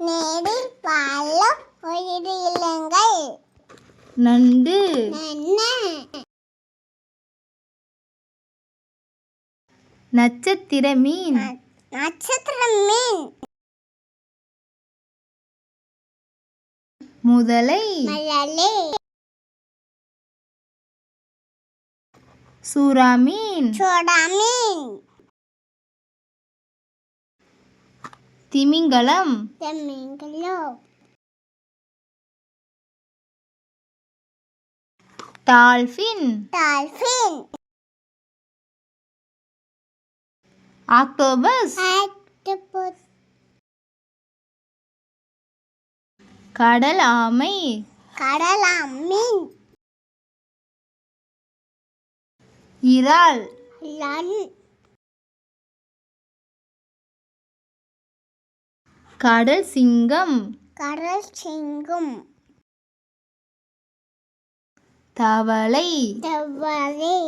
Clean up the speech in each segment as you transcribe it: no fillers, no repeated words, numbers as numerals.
நீரில் வாழும் உயிரினங்கள். நண்டு, நட்சத்திர மீன், நட்சத்திர மீன், முதலை, மழலை, சுறா மீன், சோடா மீன், திமிங்கலம், திமிங்கலம், டால்பின், டால்பின், ஆக்டோபஸ், ஆக்டோபஸ், கடல் ஆமை, கடலாமை, இறால், இறால், கடல் சிங்கம், கடல் சிங்கம், தவளை, தவளை,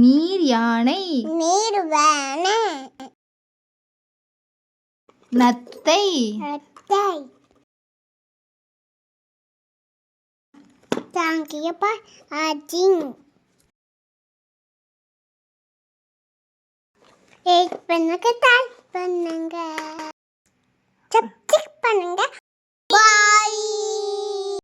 நீர் யானை, நீர்வானை, நத்தை, நத்தை. Thank you for watching. Like பண்ணுங்க, ஷேர் பண்ணுங்க, சப்ஸ்கிரைப் பண்ணுங்க.